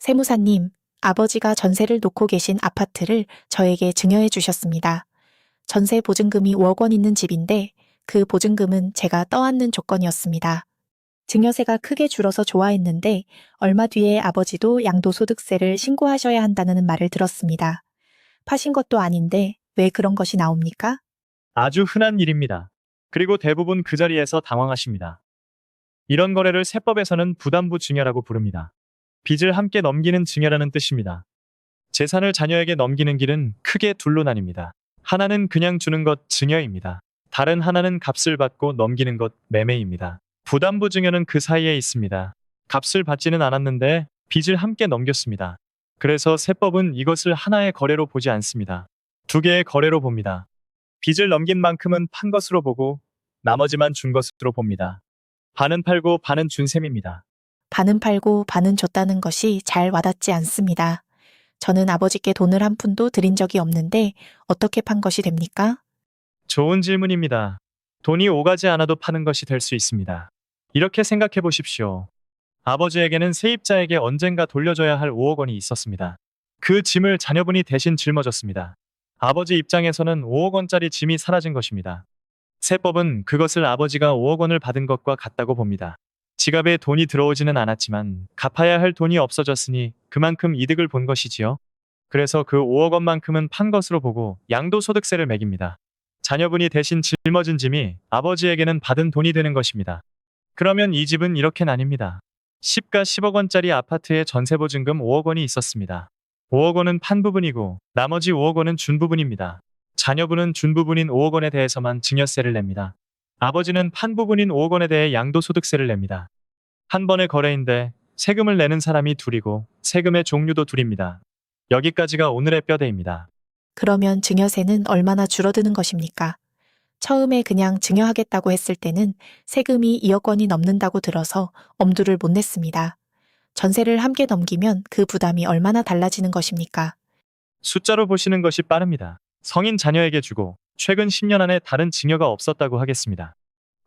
세무사님, 아버지가 전세를 놓고 계신 아파트를 저에게 증여해 주셨습니다. 전세 보증금이 5억 원 있는 집인데 그 보증금은 제가 떠안는 조건이었습니다. 증여세가 크게 줄어서 좋아했는데 얼마 뒤에 아버지도 양도소득세를 신고하셔야 한다는 말을 들었습니다. 파신 것도 아닌데 왜 그런 것이 나옵니까? 아주 흔한 일입니다. 그리고 대부분 그 자리에서 당황하십니다. 이런 거래를 세법에서는 부담부 증여라고 부릅니다. 빚을 함께 넘기는 증여라는 뜻입니다. 재산을 자녀에게 넘기는 길은 크게 둘로 나뉩니다. 하나는 그냥 주는 것 증여입니다. 다른 하나는 값을 받고 넘기는 것 매매입니다. 부담부 증여는 그 사이에 있습니다. 값을 받지는 않았는데 빚을 함께 넘겼습니다. 그래서 세법은 이것을 하나의 거래로 보지 않습니다. 두 개의 거래로 봅니다. 빚을 넘긴 만큼은 판 것으로 보고 나머지만 준 것으로 봅니다. 반은 팔고 반은 준 셈입니다. 반은 팔고 반은 줬다는 것이 잘 와닿지 않습니다. 저는 아버지께 돈을 한 푼도 드린 적이 없는데 어떻게 판 것이 됩니까? 좋은 질문입니다. 돈이 오가지 않아도 파는 것이 될 수 있습니다. 이렇게 생각해 보십시오. 아버지에게는 세입자에게 언젠가 돌려줘야 할 5억 원이 있었습니다. 그 짐을 자녀분이 대신 짊어졌습니다. 아버지 입장에서는 5억 원짜리 짐이 사라진 것입니다. 세법은 그것을 아버지가 5억 원을 받은 것과 같다고 봅니다. 지갑에 돈이 들어오지는 않았지만 갚아야 할 돈이 없어졌으니 그만큼 이득을 본 것이지요. 그래서 그 5억 원만큼은 판 것으로 보고 양도소득세를 매깁니다. 자녀분이 대신 짊어진 짐이 아버지에게는 받은 돈이 되는 것입니다. 그러면 이 집은 이렇게 나뉩니다. 시가 10억 원짜리 아파트에 전세보증금 5억 원이 있었습니다. 5억 원은 판 부분이고 나머지 5억 원은 준 부분입니다. 자녀분은 준 부분인 5억 원에 대해서만 증여세를 냅니다. 아버지는 판 부분인 5억 원에 대해 양도소득세를 냅니다. 한 번의 거래인데 세금을 내는 사람이 둘이고 세금의 종류도 둘입니다. 여기까지가 오늘의 뼈대입니다. 그러면 증여세는 얼마나 줄어드는 것입니까? 처음에 그냥 증여하겠다고 했을 때는 세금이 2억 원이 넘는다고 들어서 엄두를 못 냈습니다. 전세를 함께 넘기면 그 부담이 얼마나 달라지는 것입니까? 숫자로 보시는 것이 빠릅니다. 성인 자녀에게 주고 최근 10년 안에 다른 증여가 없었다고 하겠습니다.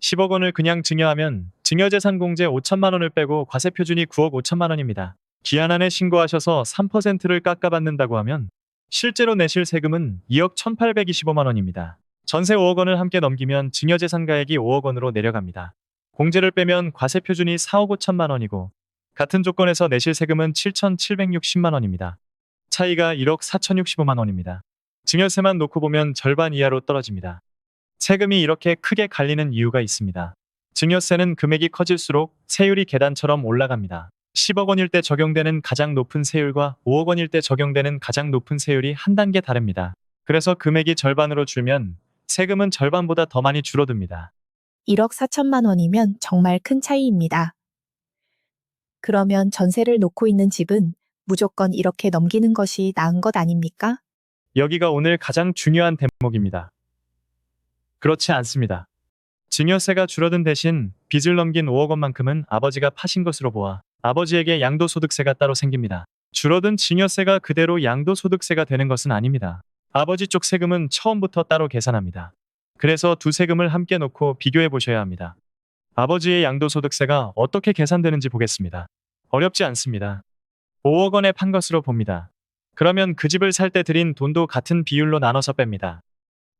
10억 원을 그냥 증여하면 증여재산 공제 5천만 원을 빼고 과세표준이 9억 5천만 원입니다. 기한 안에 신고하셔서 3%를 깎아받는다고 하면 실제로 내실 세금은 2억 1,825만 원입니다. 전세 5억 원을 함께 넘기면 증여재산가액이 5억 원으로 내려갑니다. 공제를 빼면 과세표준이 4억 5천만 원이고 같은 조건에서 내실 세금은 7,760만 원입니다. 차이가 1억 4,065만 원입니다. 증여세만 놓고 보면 절반 이하로 떨어집니다. 세금이 이렇게 크게 갈리는 이유가 있습니다. 증여세는 금액이 커질수록 세율이 계단처럼 올라갑니다. 10억 원일 때 적용되는 가장 높은 세율과 5억 원일 때 적용되는 가장 높은 세율이 한 단계 다릅니다. 그래서 금액이 절반으로 줄면 세금은 절반보다 더 많이 줄어듭니다. 1억 4천만 원이면 정말 큰 차이입니다. 그러면 전세를 놓고 있는 집은 무조건 이렇게 넘기는 것이 나은 것 아닙니까? 여기가 오늘 가장 중요한 대목입니다. 그렇지 않습니다. 증여세가 줄어든 대신 빚을 넘긴 5억 원만큼은 아버지가 파신 것으로 보아 아버지에게 양도소득세가 따로 생깁니다. 줄어든 증여세가 그대로 양도소득세가 되는 것은 아닙니다. 아버지 쪽 세금은 처음부터 따로 계산합니다. 그래서 두 세금을 함께 놓고 비교해 보셔야 합니다. 아버지의 양도소득세가 어떻게 계산되는지 보겠습니다. 어렵지 않습니다. 5억 원에 판 것으로 봅니다. 그러면 그 집을 살 때 들인 돈도 같은 비율로 나눠서 뺍니다.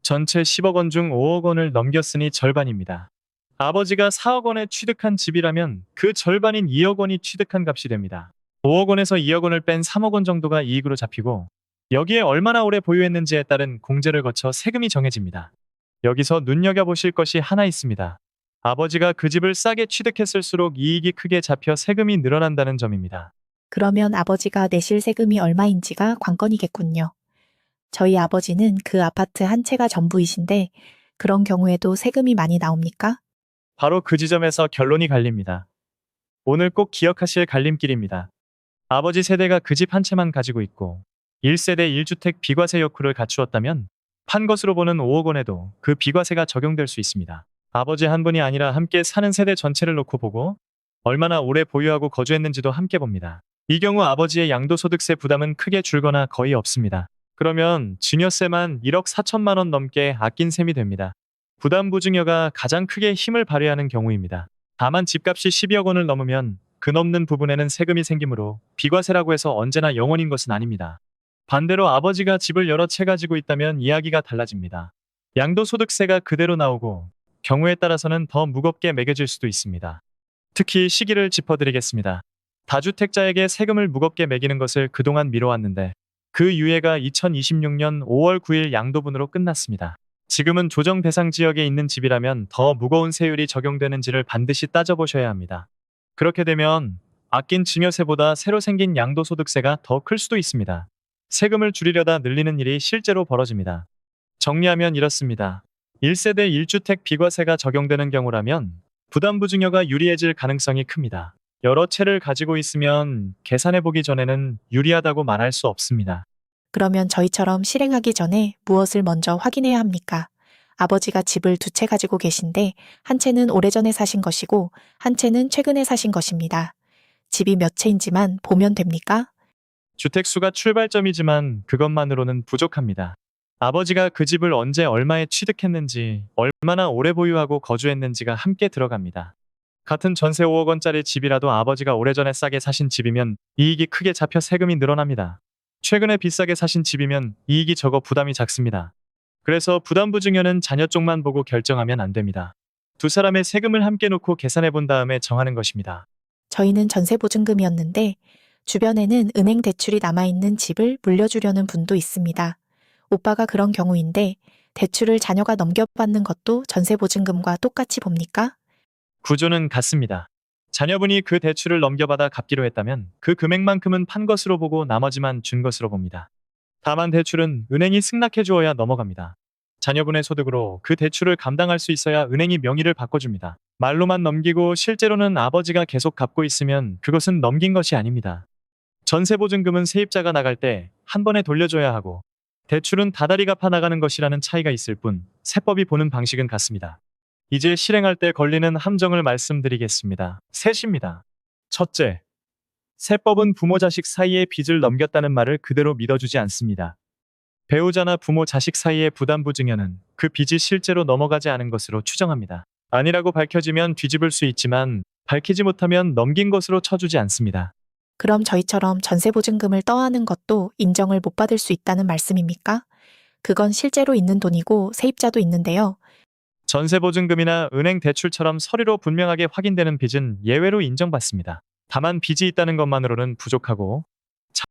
전체 10억 원 중 5억 원을 넘겼으니 절반입니다. 아버지가 4억 원에 취득한 집이라면 그 절반인 2억 원이 취득한 값이 됩니다. 5억 원에서 2억 원을 뺀 3억 원 정도가 이익으로 잡히고 여기에 얼마나 오래 보유했는지에 따른 공제를 거쳐 세금이 정해집니다. 여기서 눈여겨보실 것이 하나 있습니다. 아버지가 그 집을 싸게 취득했을수록 이익이 크게 잡혀 세금이 늘어난다는 점입니다. 그러면 아버지가 내실 세금이 얼마인지가 관건이겠군요. 저희 아버지는 그 아파트 한 채가 전부이신데 그런 경우에도 세금이 많이 나옵니까? 바로 그 지점에서 결론이 갈립니다. 오늘 꼭 기억하실 갈림길입니다. 아버지 세대가 그 집 한 채만 가지고 있고 1세대 1주택 비과세 욕구를 갖추었다면 판 것으로 보는 5억 원에도 그 비과세가 적용될 수 있습니다. 아버지 한 분이 아니라 함께 사는 세대 전체를 놓고 보고 얼마나 오래 보유하고 거주했는지도 함께 봅니다. 이 경우 아버지의 양도소득세 부담은 크게 줄거나 거의 없습니다. 그러면 증여세만 1억 4천만 원 넘게 아낀 셈이 됩니다. 부담부 증여가 가장 크게 힘을 발휘하는 경우입니다. 다만 집값이 12억 원을 넘으면 그 넘는 부분에는 세금이 생기므로 비과세라고 해서 언제나 영원인 것은 아닙니다. 반대로 아버지가 집을 여러 채 가지고 있다면 이야기가 달라집니다. 양도소득세가 그대로 나오고 경우에 따라서는 더 무겁게 매겨질 수도 있습니다. 특히 시기를 짚어드리겠습니다. 다주택자에게 세금을 무겁게 매기는 것을 그동안 미뤄왔는데 그 유예가 2026년 5월 9일 양도분으로 끝났습니다. 지금은 조정 대상 지역에 있는 집이라면 더 무거운 세율이 적용되는지를 반드시 따져보셔야 합니다. 그렇게 되면 아낀 증여세보다 새로 생긴 양도소득세가 더 클 수도 있습니다. 세금을 줄이려다 늘리는 일이 실제로 벌어집니다. 정리하면 이렇습니다. 1세대 1주택 비과세가 적용되는 경우라면 부담부증여가 유리해질 가능성이 큽니다. 여러 채를 가지고 있으면 계산해보기 전에는 유리하다고 말할 수 없습니다. 그러면 저희처럼 실행하기 전에 무엇을 먼저 확인해야 합니까? 아버지가 집을 2채 가지고 계신데 한 채는 오래전에 사신 것이고 한 채는 최근에 사신 것입니다. 집이 몇 채인지만 보면 됩니까? 주택수가 출발점이지만 그것만으로는 부족합니다. 아버지가 그 집을 언제 얼마에 취득했는지, 얼마나 오래 보유하고 거주했는지가 함께 들어갑니다. 같은 전세 5억 원짜리 집이라도 아버지가 오래전에 싸게 사신 집이면 이익이 크게 잡혀 세금이 늘어납니다. 최근에 비싸게 사신 집이면 이익이 적어 부담이 작습니다. 그래서 부담부증여는 자녀 쪽만 보고 결정하면 안 됩니다. 두 사람의 세금을 함께 놓고 계산해 본 다음에 정하는 것입니다. 저희는 전세보증금이었는데 주변에는 은행 대출이 남아있는 집을 물려주려는 분도 있습니다. 오빠가 그런 경우인데 대출을 자녀가 넘겨받는 것도 전세보증금과 똑같이 봅니까? 구조는 같습니다. 자녀분이 그 대출을 넘겨받아 갚기로 했다면 그 금액만큼은 판 것으로 보고 나머지만 준 것으로 봅니다. 다만 대출은 은행이 승낙해 주어야 넘어갑니다. 자녀분의 소득으로 그 대출을 감당할 수 있어야 은행이 명의를 바꿔줍니다. 말로만 넘기고 실제로는 아버지가 계속 갚고 있으면 그것은 넘긴 것이 아닙니다. 전세보증금은 세입자가 나갈 때 한 번에 돌려줘야 하고 대출은 다달이 갚아 나가는 것이라는 차이가 있을 뿐 세법이 보는 방식은 같습니다. 이제 실행할 때 걸리는 함정을 말씀드리겠습니다. 셋입니다. 첫째, 세법은 부모 자식 사이에 빚을 넘겼다는 말을 그대로 믿어주지 않습니다. 배우자나 부모 자식 사이의 부담부증여는 그 빚이 실제로 넘어가지 않은 것으로 추정합니다. 아니라고 밝혀지면 뒤집을 수 있지만 밝히지 못하면 넘긴 것으로 쳐주지 않습니다. 그럼 저희처럼 전세보증금을 떠안은 것도 인정을 못 받을 수 있다는 말씀입니까? 그건 실제로 있는 돈이고 세입자도 있는데요. 전세보증금이나 은행 대출처럼 서류로 분명하게 확인되는 빚은 예외로 인정받습니다. 다만 빚이 있다는 것만으로는 부족하고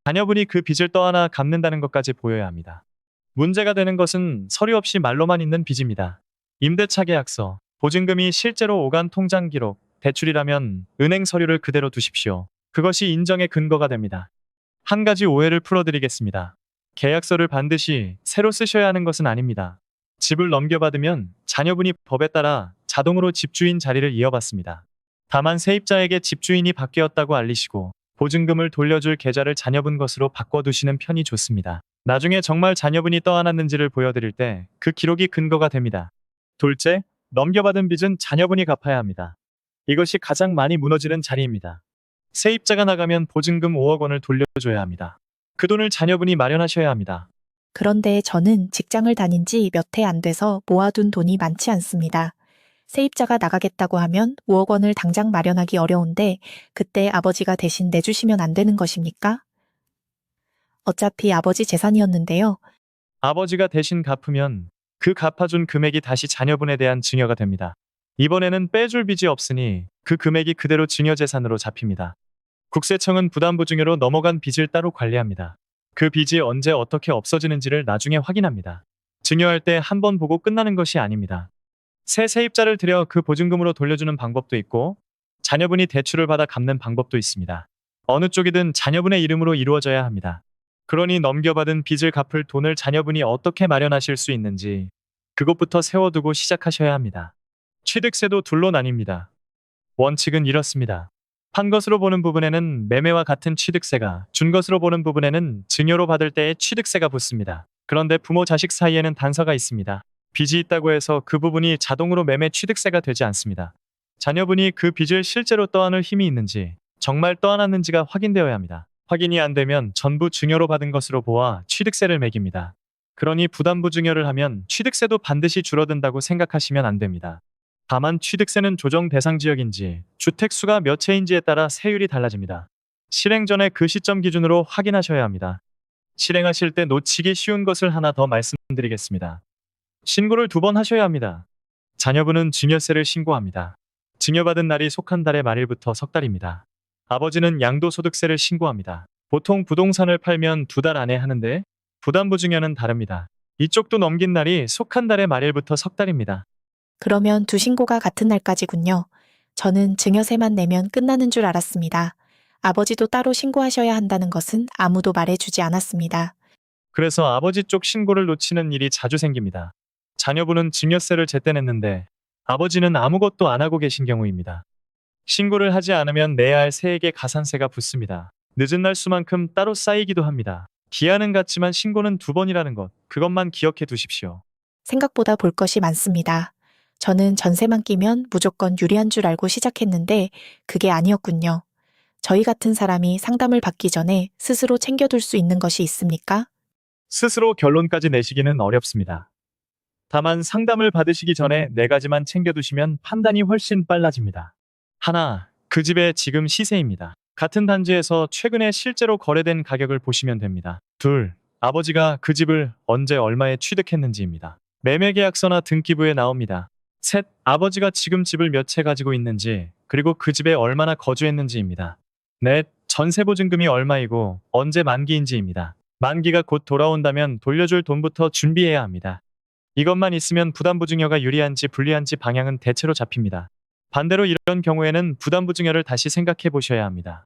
자녀분이 그 빚을 떠안아 갚는다는 것까지 보여야 합니다. 문제가 되는 것은 서류 없이 말로만 있는 빚입니다. 임대차 계약서, 보증금이 실제로 오간 통장 기록, 대출이라면 은행 서류를 그대로 두십시오. 그것이 인정의 근거가 됩니다. 한 가지 오해를 풀어드리겠습니다. 계약서를 반드시 새로 쓰셔야 하는 것은 아닙니다. 집을 넘겨받으면 자녀분이 법에 따라 자동으로 집주인 자리를 이어받습니다. 다만 세입자에게 집주인이 바뀌었다고 알리시고 보증금을 돌려줄 계좌를 자녀분 것으로 바꿔두시는 편이 좋습니다. 나중에 정말 자녀분이 떠안았는지를 보여드릴 때 그 기록이 근거가 됩니다. 둘째, 넘겨받은 빚은 자녀분이 갚아야 합니다. 이것이 가장 많이 무너지는 자리입니다. 세입자가 나가면 보증금 5억 원을 돌려줘야 합니다. 그 돈을 자녀분이 마련하셔야 합니다. 그런데 저는 직장을 다닌 지 몇 해 안 돼서 모아둔 돈이 많지 않습니다. 세입자가 나가겠다고 하면 5억 원을 당장 마련하기 어려운데 그때 아버지가 대신 내주시면 안 되는 것입니까? 어차피 아버지 재산이었는데요. 아버지가 대신 갚으면 그 갚아준 금액이 다시 자녀분에 대한 증여가 됩니다. 이번에는 빼줄 빚이 없으니 그 금액이 그대로 증여재산으로 잡힙니다. 국세청은 부담부증여로 넘어간 빚을 따로 관리합니다. 그 빚이 언제 어떻게 없어지는지를 나중에 확인합니다. 증여할 때 한 번 보고 끝나는 것이 아닙니다. 새 세입자를 들여 그 보증금으로 돌려주는 방법도 있고 자녀분이 대출을 받아 갚는 방법도 있습니다. 어느 쪽이든 자녀분의 이름으로 이루어져야 합니다. 그러니 넘겨받은 빚을 갚을 돈을 자녀분이 어떻게 마련하실 수 있는지 그것부터 세워두고 시작하셔야 합니다. 취득세도 둘로 나뉩니다. 원칙은 이렇습니다. 판 것으로 보는 부분에는 매매와 같은 취득세가, 준 것으로 보는 부분에는 증여로 받을 때의 취득세가 붙습니다. 그런데 부모 자식 사이에는 단서가 있습니다. 빚이 있다고 해서 그 부분이 자동으로 매매 취득세가 되지 않습니다. 자녀분이 그 빚을 실제로 떠안을 힘이 있는지, 정말 떠안았는지가 확인되어야 합니다. 확인이 안 되면 전부 증여로 받은 것으로 보아 취득세를 매깁니다. 그러니 부담부 증여를 하면 취득세도 반드시 줄어든다고 생각하시면 안 됩니다. 다만 취득세는 조정 대상 지역인지 주택수가 몇 채인지에 따라 세율이 달라집니다. 실행 전에 그 시점 기준으로 확인하셔야 합니다. 실행하실 때 놓치기 쉬운 것을 하나 더 말씀드리겠습니다. 신고를 2번 하셔야 합니다. 자녀분은 증여세를 신고합니다. 증여받은 날이 속한 달의 말일부터 석 달입니다. 아버지는 양도소득세를 신고합니다. 보통 부동산을 팔면 2달 안에 하는데 부담부 증여는 다릅니다. 이쪽도 넘긴 날이 속한 달의 말일부터 석 달입니다. 그러면 두 신고가 같은 날까지군요. 저는 증여세만 내면 끝나는 줄 알았습니다. 아버지도 따로 신고하셔야 한다는 것은 아무도 말해주지 않았습니다. 그래서 아버지 쪽 신고를 놓치는 일이 자주 생깁니다. 자녀분은 증여세를 제때 냈는데 아버지는 아무것도 안 하고 계신 경우입니다. 신고를 하지 않으면 내야 할 세액에 가산세가 붙습니다. 늦은 날 수만큼 따로 쌓이기도 합니다. 기한은 같지만 신고는 2번이라는 것, 그것만 기억해 두십시오. 생각보다 볼 것이 많습니다. 저는 전세만 끼면 무조건 유리한 줄 알고 시작했는데 그게 아니었군요. 저희 같은 사람이 상담을 받기 전에 스스로 챙겨둘 수 있는 것이 있습니까? 스스로 결론까지 내시기는 어렵습니다. 다만 상담을 받으시기 전에 4가지만 챙겨두시면 판단이 훨씬 빨라집니다. 하나, 그 집의 지금 시세입니다. 같은 단지에서 최근에 실제로 거래된 가격을 보시면 됩니다. 둘, 아버지가 그 집을 언제 얼마에 취득했는지입니다. 매매계약서나 등기부에 나옵니다. 셋, 아버지가 지금 집을 몇 채 가지고 있는지, 그리고 그 집에 얼마나 거주했는지입니다. 넷, 전세보증금이 얼마이고 언제 만기인지입니다. 만기가 곧 돌아온다면 돌려줄 돈부터 준비해야 합니다. 이것만 있으면 부담부증여가 유리한지 불리한지 방향은 대체로 잡힙니다. 반대로 이런 경우에는 부담부증여를 다시 생각해 보셔야 합니다.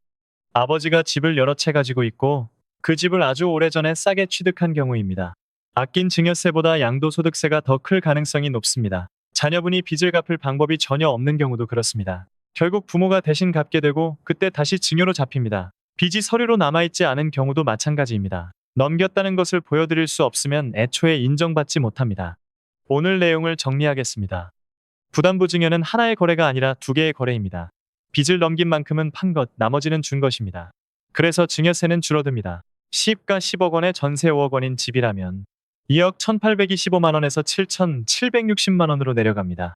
아버지가 집을 여러 채 가지고 있고 그 집을 아주 오래전에 싸게 취득한 경우입니다. 아낀 증여세보다 양도소득세가 더 클 가능성이 높습니다. 자녀분이 빚을 갚을 방법이 전혀 없는 경우도 그렇습니다. 결국 부모가 대신 갚게 되고 그때 다시 증여로 잡힙니다. 빚이 서류로 남아있지 않은 경우도 마찬가지입니다. 넘겼다는 것을 보여드릴 수 없으면 애초에 인정받지 못합니다. 오늘 내용을 정리하겠습니다. 부담부증여는 하나의 거래가 아니라 2개의 거래입니다. 빚을 넘긴 만큼은 판 것, 나머지는 준 것입니다. 그래서 증여세는 줄어듭니다. 시가 10억 원에 전세 5억 원인 집이라면 2억 1,825만 원에서 7,760만 원으로 내려갑니다.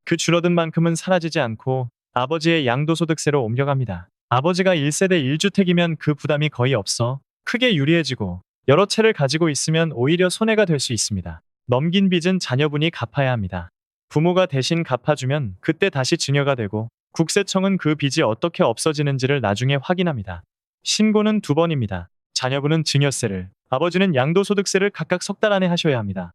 그 줄어든 만큼은 사라지지 않고 아버지의 양도소득세로 옮겨갑니다. 아버지가 1세대 1주택이면 그 부담이 거의 없어 크게 유리해지고 여러 채를 가지고 있으면 오히려 손해가 될 수 있습니다. 넘긴 빚은 자녀분이 갚아야 합니다. 부모가 대신 갚아주면 그때 다시 증여가 되고 국세청은 그 빚이 어떻게 없어지는지를 나중에 확인합니다. 신고는 2번입니다. 자녀분은 증여세를, 아버지는 양도소득세를 각각 석 달 안에 하셔야 합니다.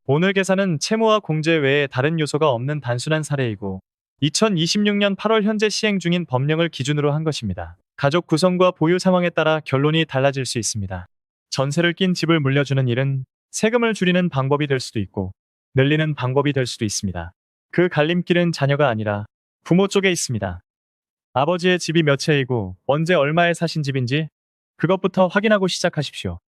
오늘 계산은 채무와 공제 외에 다른 요소가 없는 단순한 사례이고 2026년 8월 현재 시행 중인 법령을 기준으로 한 것입니다. 가족 구성과 보유 상황에 따라 결론이 달라질 수 있습니다. 전세를 낀 집을 물려주는 일은 세금을 줄이는 방법이 될 수도 있고 늘리는 방법이 될 수도 있습니다. 그 갈림길은 자녀가 아니라 부모 쪽에 있습니다. 아버지의 집이 몇 채이고 언제 얼마에 사신 집인지 그것부터 확인하고 시작하십시오.